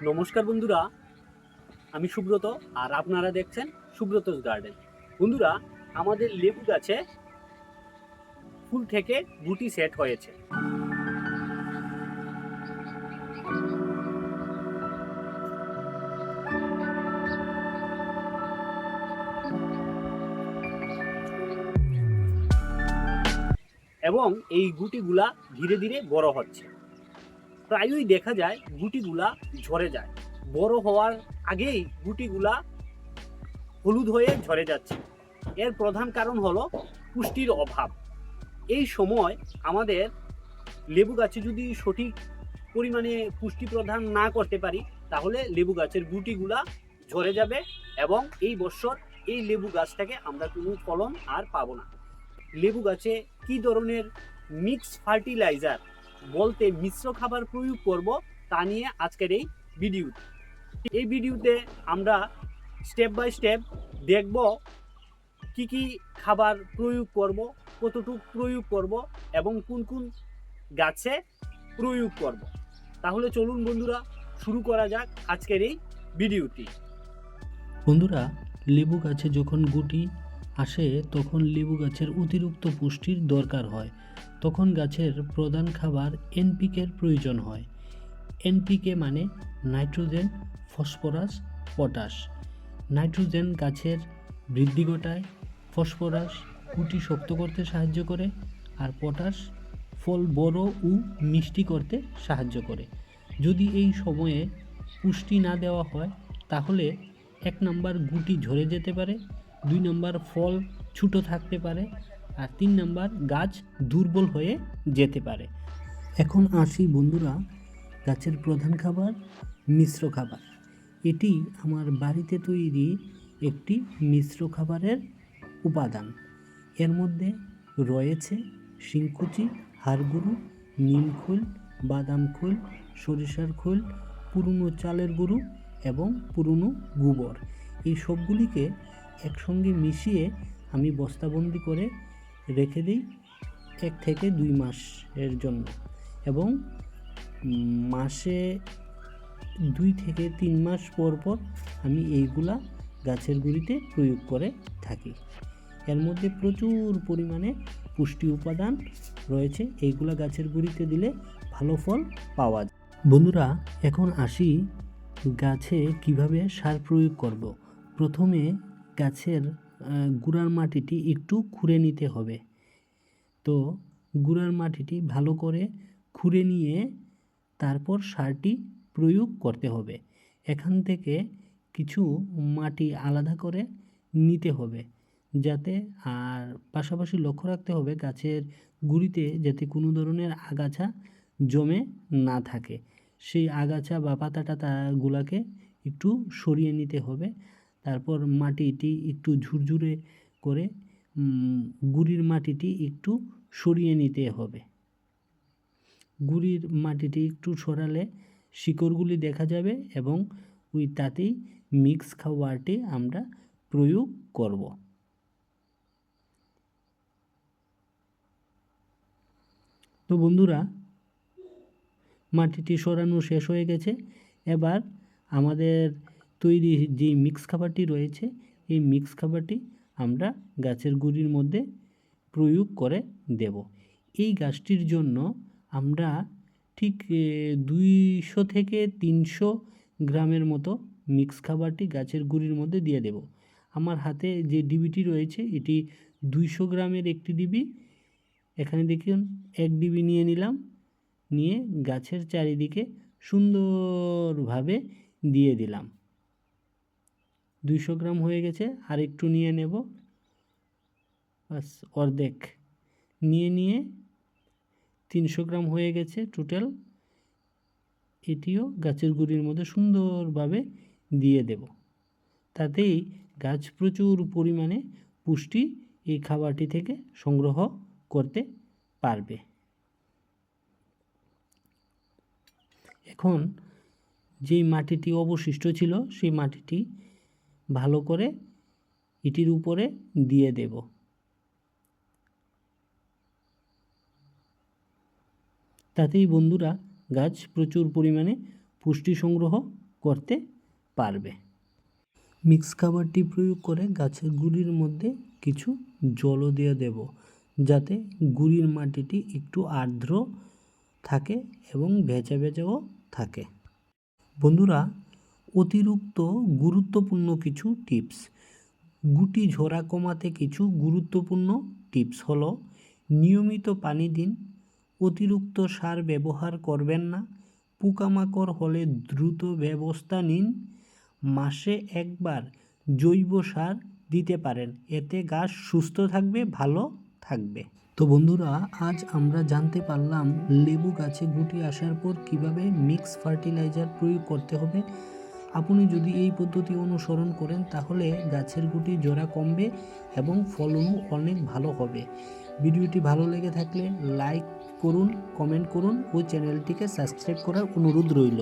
নমস্কার বন্ধুরা, আমি সুব্রত আর আপনারা দেখছেন সুব্রতস গার্ডেন। বন্ধুরা, আমাদের লেবু গাছে ফুল থেকে গুটি সেট হয়েছে এবং এই গুটিগুলা ধীরে ধীরে বড় হচ্ছে। প্রায়ই দেখা যায় গুটিগুলা ঝরে যায়, বড় হওয়ার আগেই গুটিগুলা হলুদ হয়ে ঝরে যাচ্ছে। এর প্রধান কারণ হলো পুষ্টির অভাব। এই সময় আমাদের লেবু গাছে যদি সঠিক পরিমাণে পুষ্টি প্রদান না করতে পারি, তাহলে লেবু গাছের গুটিগুলা ঝরে যাবে এবং এই বছর এই লেবু গাছ থেকে আমরা কোনো ফলন আর পাবো না। লেবু গাছে কি ধরনের মিক্স ফার্টিলাইজার বলতে মিশ্র খাবার প্রয়োগ করব, তা নিয়ে আজকের এই ভিডিওতে আমরা স্টেপ বাই স্টেপ দেখব কি কি খাবার প্রয়োগ করব, কতটুকু প্রয়োগ করব এবং কোন কোন গাছে প্রয়োগ করব। তাহলে চলুন বন্ধুরা, শুরু করা যাক আজকের এই ভিডিওটি। বন্ধুরা, লেবু গাছে যখন গুটি আসে তখন লেবু গাছের অতিরিক্ত পুষ্টির দরকার হয়। তখন গাছের প্রধান খাবার এনপিকের প্রয়োজন হয়। এনপিকে মানে নাইট্রোজেন, ফসফরাস, পটাশ। নাইট্রোজেন গাছের বৃদ্ধি ঘটায়, ফসফরাস গুটি শক্ত করতে সাহায্য করে, আর পটাশ ফল বড় ও মিষ্টি করতে সাহায্য করে। যদি এই সময়ে পুষ্টি না দেওয়া হয়, তাহলে 1 নাম্বার গুটি ঝরে যেতে পারে, 2 নাম্বার ফল ছোটো থাকতে পারে, আর 3 নাম্বার গাছ দুর্বল হয়ে যেতে পারে। এখন আসি বন্ধুরা, গাছের প্রধান খাবার মিশ্র খাবার। এটি আমার বাড়িতে তৈরি একটি মিশ্র খাবারের উপাদান। এর মধ্যে রয়েছে শিংকুচি, হাড়গুঁড়ো, নিমখোল, বাদাম খোল, সরিষার খোল, পুরনো চালের গুঁড়ো এবং পুরনো গোবর। এই সবগুলিকে একসঙ্গে মিশিয়ে আমি বস্তাবন্দি করে রেখে দিই 1 থেকে 2 মাসের জন্য, এবং মাসে 2 থেকে 3 মাস পর পর আমি এইগুলা গাছের গুঁড়িতে প্রয়োগ করে থাকি। এর মধ্যে প্রচুর পরিমাণে পুষ্টি উপাদান রয়েছে, এইগুলা গাছের গুঁড়িতে দিলে ভালো ফল পাওয়া যায়। বন্ধুরা, এখন আসি গাছে কিভাবে সার প্রয়োগ করব। প্রথমে গাছের গুঁড়ার মাটিটি একটু খুঁড়ে নিতে হবে। তো গুঁড়ার মাটিটি ভালো করে খুঁড়ে নিয়ে তারপর সারটি প্রয়োগ করতে হবে। এখান থেকে কিছু মাটি আলাদা করে নিতে হবে, যাতে, আর পাশাপাশি লক্ষ্য রাখতে হবে গাছের গুঁড়িতে যাতে কোনো ধরনের আগাছা জমে না থাকে। সেই আগাছা বা পাতা টাতাগুলাকে একটু সরিয়ে নিতে হবে। তারপর মাটিটি একটু ঝুরঝুরে করে গুঁড়ির মাটিটি একটু সরিয়ে নিতে হবে। গুঁড়ির মাটিটি একটু সরালে শিকড়গুলি দেখা যাবে এবং তাতেই মিক্স খাবারটি আমরা প্রয়োগ করব। তো বন্ধুরা, মাটিটি সরানো শেষ হয়ে গেছে। এবার আমাদের তৈরি যে মিক্স খাবারটি রয়েছে, এই মিক্স খাবারটি আমরা গাছের গুঁড়ির মধ্যে প্রয়োগ করে দেব। এই গাছটির জন্য আমরা ঠিক 200 থেকে 300 গ্রামের মতো মিক্স খাবারটি গাছের গুঁড়ির মধ্যে দিয়ে দেব। আমার হাতে যে ডিবিটি রয়েছে, এটি 200 গ্রামের একটি ডিবি। এখানে দেখুন 1 ডিবি নিয়ে নিলাম, নিয়ে গাছের চারিদিকে সুন্দরভাবে দিয়ে দিলাম। 200 গ্রাম হয়ে গেছে, আর একটু নিয়ে নেব, বাস অর্ধেক নিয়ে 300 গ্রাম হয়ে গেছে টোটাল। এটিও গাছের গুঁড়ির মধ্যে সুন্দরভাবে দিয়ে দেব। তাতেই গাছ প্রচুর পরিমাণে পুষ্টি এই খাবারটি থেকে সংগ্রহ করতে পারবে। এখন যেই মাটিটি অবশিষ্ট ছিল, সেই মাটিটি ভালো করে এটির উপরে দিয়ে দেব। তাতেই বন্ধুরা গাছ প্রচুর পরিমাণে পুষ্টি সংগ্রহ করতে পারবে। মিক্স খাবারটি প্রয়োগ করে গাছের গুঁড়ির মধ্যে কিছু জলও দিয়ে দেব, যাতে গুঁড়ির মাটিটি একটু আর্দ্র থাকে এবং ভেজা ভেজাও থাকে। বন্ধুরা, অতিরিক্ত গুরুত্বপূর্ণ কিছু টিপস। গুটি ঝরা কমাতে কিছু গুরুত্বপূর্ণ টিপস হলো: নিয়মিত পানি দিন, অতিরিক্ত সার ব্যবহার করবেন না, পোকামাকড় হলে দ্রুত ব্যবস্থা নিন, মাসে একবার জৈব সার দিতে পারেন, এতে গাছ সুস্থ থাকবে, ভালো থাকবে। তো বন্ধুরা, আজ আমরা জানতে পারলাম লেবু গাছে গুটি আসার পর কিভাবে মিক্স ফার্টিলাইজার প্রয়োগ করতে হবে। আপনি যদি এই পদ্ধতি অনুসরণ করেন তাহলে গাছের গুটি জোড়া কমবে এবং ফলনও অনেক ভালো হবে। ভিডিওটি ভালো লেগে থাকলে লাইক করুন, কমেন্ট করুন ও চ্যানেলটিকে সাবস্ক্রাইব করার অনুরোধ রইল।